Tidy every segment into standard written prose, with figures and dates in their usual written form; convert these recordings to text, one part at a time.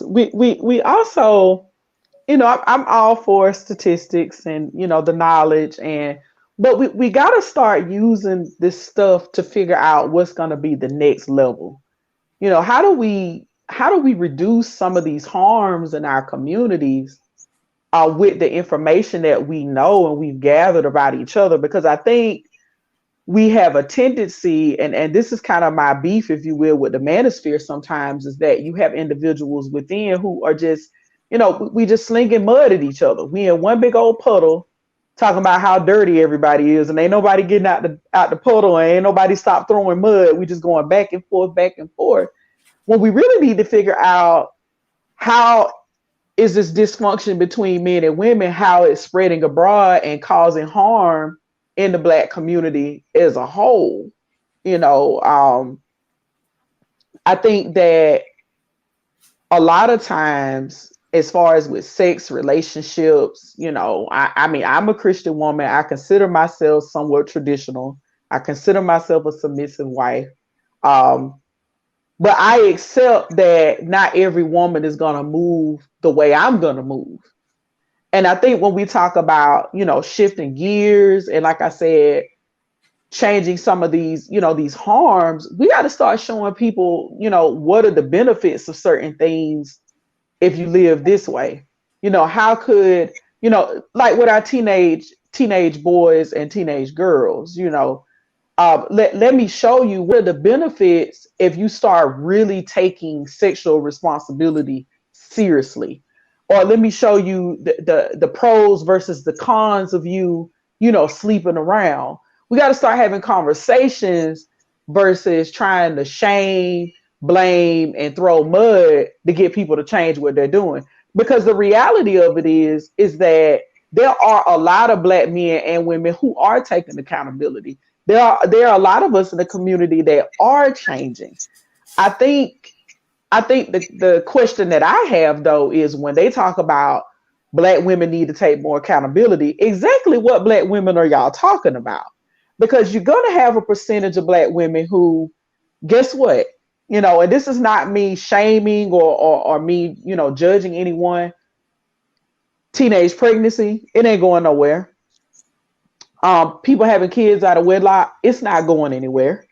We also, I'm all for statistics and the knowledge, but we got to start using this stuff to figure out what's going to be the next level. How do we reduce some of these harms in our communities with the information that we know and we've gathered about each other? Because I think we have a tendency, and this is kind of my beef, if you will, with the manosphere sometimes, is that you have individuals within who are just, we just slinging mud at each other. We in one big old puddle talking about how dirty everybody is, and ain't nobody getting out the puddle, and ain't nobody stop throwing mud. We just going back and forth, back and forth. When we really need to figure out how is this dysfunction between men and women, how it's spreading abroad and causing harm in the Black community as a whole. You know, I think that a lot of times, as far as with sex relationships, I mean, I'm a Christian woman. I consider myself somewhat traditional. I consider myself a submissive wife. Um, but I accept that not every woman is going to move the way I'm going to move. And I think when we talk about, shifting gears and, like I said, changing some of these harms, we got to start showing people, what are the benefits of certain things if you live this way. How could, like with our teenage boys and teenage girls, let me show you what are the benefits if you start really taking sexual responsibility seriously. Or let me show you the pros versus the cons of you, sleeping around. We got to start having conversations versus trying to shame, blame, and throw mud to get people to change what they're doing. Because the reality of it is that there are a lot of Black men and women who are taking accountability. There are a lot of us in the community that are changing. I think the question that I have though is when they talk about Black women need to take more accountability, exactly what Black women are y'all talking about? Because you're gonna have a percentage of Black women who, guess what? And this is not me shaming or me, judging anyone. Teenage pregnancy, it ain't going nowhere. People having kids out of wedlock, it's not going anywhere.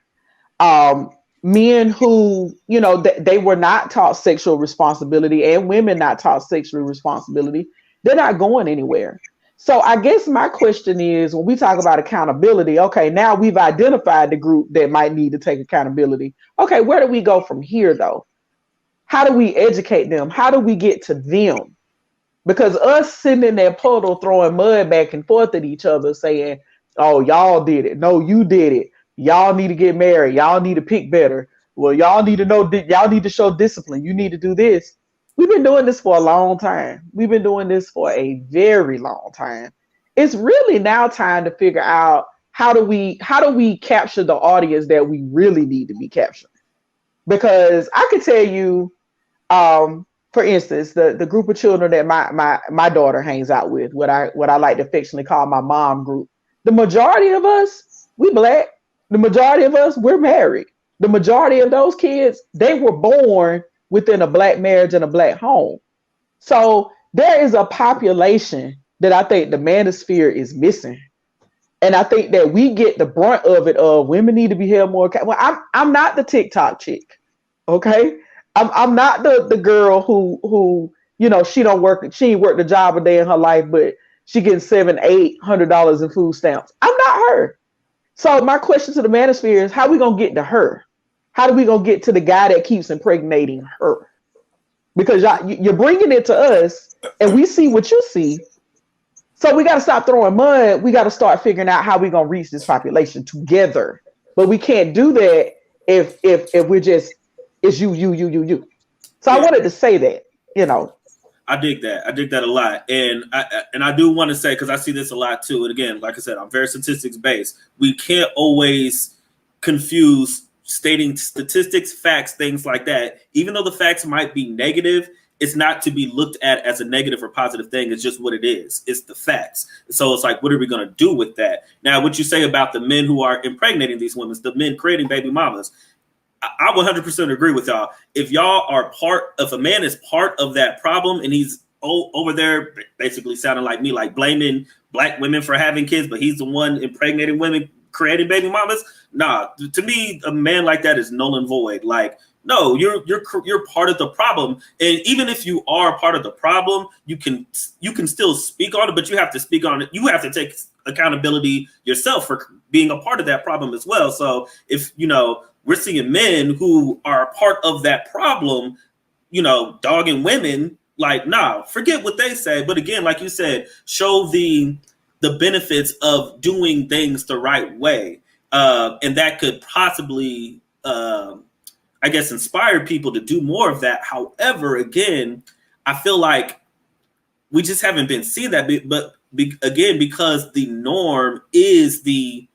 Um, Men who, they were not taught sexual responsibility, and women not taught sexual responsibility, they're not going anywhere. So I guess my question is, when we talk about accountability, okay, now we've identified the group that might need to take accountability. Okay, where do we go from here though? How do we educate them? How do we get to them? Because us sitting in that puddle throwing mud back and forth at each other saying, oh, y'all did it. No, you did it. Y'all need to get married. Y'all need to pick better. Well, y'all need to know, y'all need to show discipline. You need to do this. We've been doing this for a long time. We've been doing this for a very long time. It's really now time to figure out how do we capture the audience that we really need to be capturing. Because I could tell you, for instance, the group of children that my daughter hangs out with, what I like to affectionately call my mom group. The majority of us, we Black. The majority of us, we're married. The majority of those kids, they were born within a Black marriage and a Black home. So there is a population that I think the manosphere is missing. And I think that we get the brunt of it. Of women need to be held more accountable. Well, I'm not the TikTok chick, okay? I'm not the girl who she don't work, she ain't worked a job a day in her life, but she getting $700-800 in food stamps. I'm not her. So my question to the manosphere is, how we gonna get to her? How do we gonna get to the guy that keeps impregnating her? Because you're bringing it to us, and we see what you see. So we got to stop throwing mud. We got to start figuring out how we're gonna reach this population together. But we can't do that if we're just it's you. So I Yeah, wanted to say that. I dig that. I dig that a lot, and I do want to say, because I see this a lot too. And again, like I said, I'm very statistics based. We can't always confuse stating statistics, facts, things like that. Even though the facts might be negative, it's not to be looked at as a negative or positive thing. It's just what it is. It's the facts. So it's like, what are we going to do with that? Now, what you say about the men who are impregnating these women, the men creating baby mamas, I 100% agree with y'all. If y'all are if a man is part of that problem and he's over there basically sounding like me, like blaming black women for having kids, but he's the one impregnating women, creating baby mamas. Nah, to me, a man like that is null and void. Like, no, you're part of the problem, and even if you are part of the problem, you can still speak on it, but you have to speak on it. You have to take accountability yourself for being a part of that problem as well. So if we're seeing men who are part of that problem, dogging women, like, nah, forget what they say. But again, like you said, show the benefits of doing things the right way, and that could possibly I guess inspire people to do more of that. However, again, I feel like we just haven't been seeing that. But again, because the norm is the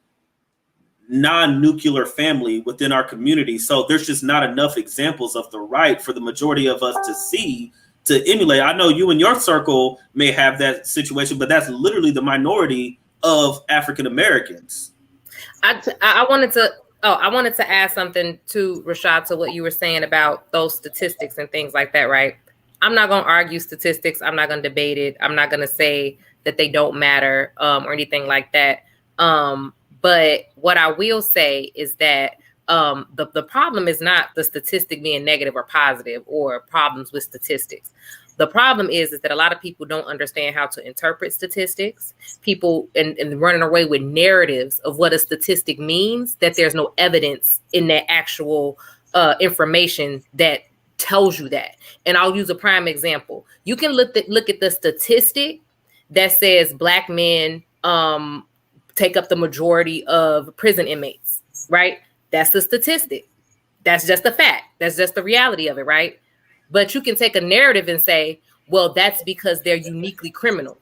non-nuclear family within our community, so there's just not enough examples of the right for the majority of us to see, to emulate. I know you and your circle may have that situation, but that's literally the minority of African Americans. I wanted to add something to Rashad, to what you were saying about those statistics and things like that, right? I'm not going to argue statistics. I'm not going to debate it. I'm not going to say that they don't matter or anything like that. But what I will say is that the problem is not the statistic being negative or positive or problems with statistics. The problem is that a lot of people don't understand how to interpret statistics. People and running away with narratives of what a statistic means, that there's no evidence in that actual information that tells you that. And I'll use a prime example. You can look at the statistic that says black men take up the majority of prison inmates, right? That's the statistic. That's just a fact. That's just the reality of it, right? But you can take a narrative and say, well, that's because they're uniquely criminal,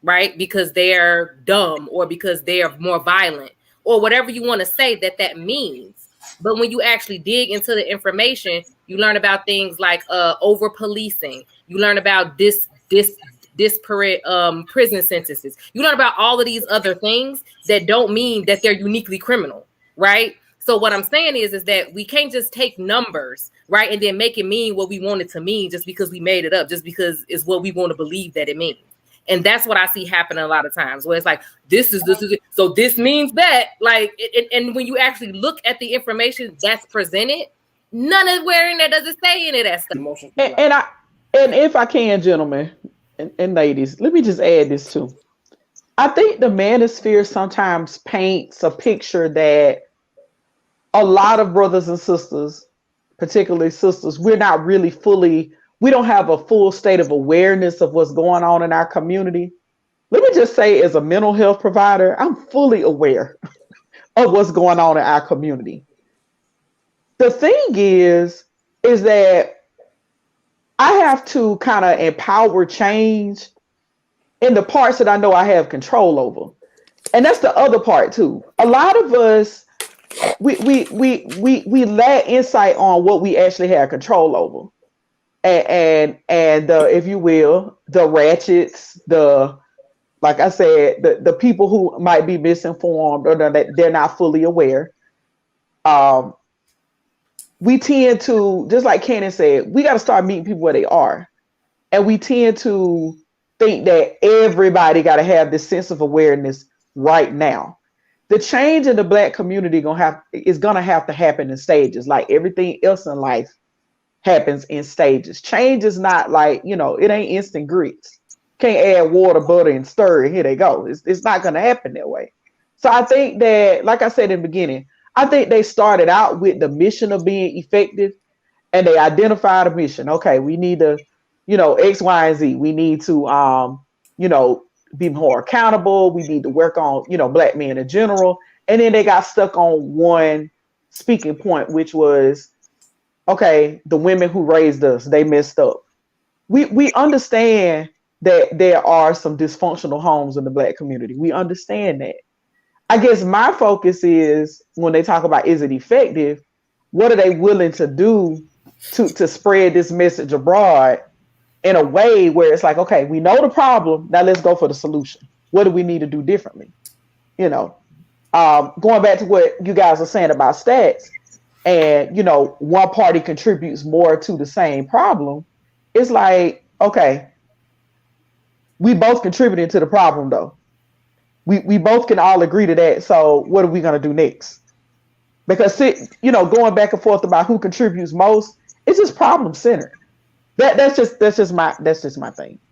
right? Because they're dumb, or because they're more violent, or whatever you want to say that means. But when you actually dig into the information, you learn about things like over policing. You learn about disparate prison sentences. You learn about all of these other things that don't mean that they're uniquely criminal, right? So what I'm saying is that we can't just take numbers, right, and then make it mean what we want it to mean just because we made it up, just because it's what we want to believe that it means. And that's what I see happening a lot of times, where it's like, this is so this means that, like, and when you actually look at the information that's presented, none of where in there does it say any of that stuff. And if I can, gentlemen and ladies, let me just add this too. I think the manosphere sometimes paints a picture that a lot of brothers and sisters, particularly sisters, we don't have a full state of awareness of what's going on in our community. Let me just say, as a mental health provider, I'm fully aware of what's going on in our community. The thing is that I have to kind of empower change in the parts that I know I have control over. And that's the other part too. A lot of us, we lack insight on what we actually have control over. And if you will, the ratchets, like I said, the people who might be misinformed or that they're not fully aware. We tend to, just like Canon said, we got to start meeting people where they are. And we tend to think that everybody got to have this sense of awareness right now. The change in the Black community is gonna have to happen in stages, like everything else in life happens in stages. Change is not like, it ain't instant grits. Can't add water, butter, and stir, and here they go. It's not gonna happen that way. So I think that, like I said in the beginning, I think they started out with the mission of being effective, and they identified a mission. Okay, we need to, X, Y, and Z. We need to, be more accountable. We need to work on, Black men in general. And then they got stuck on one speaking point, which was, okay, the women who raised us, they messed up. We understand that there are some dysfunctional homes in the Black community. We understand that. I guess my focus is, when they talk about, is it effective? What are they willing to do to spread this message abroad in a way where it's like, okay, we know the problem. Now let's go for the solution. What do we need to do differently? Going back to what you guys are saying about stats, and one party contributes more to the same problem, it's like, okay, we both contributed to the problem though. We both can all agree to that. So what are we gonna do next? Because going back and forth about who contributes most, it's just problem centered. That's just my thing.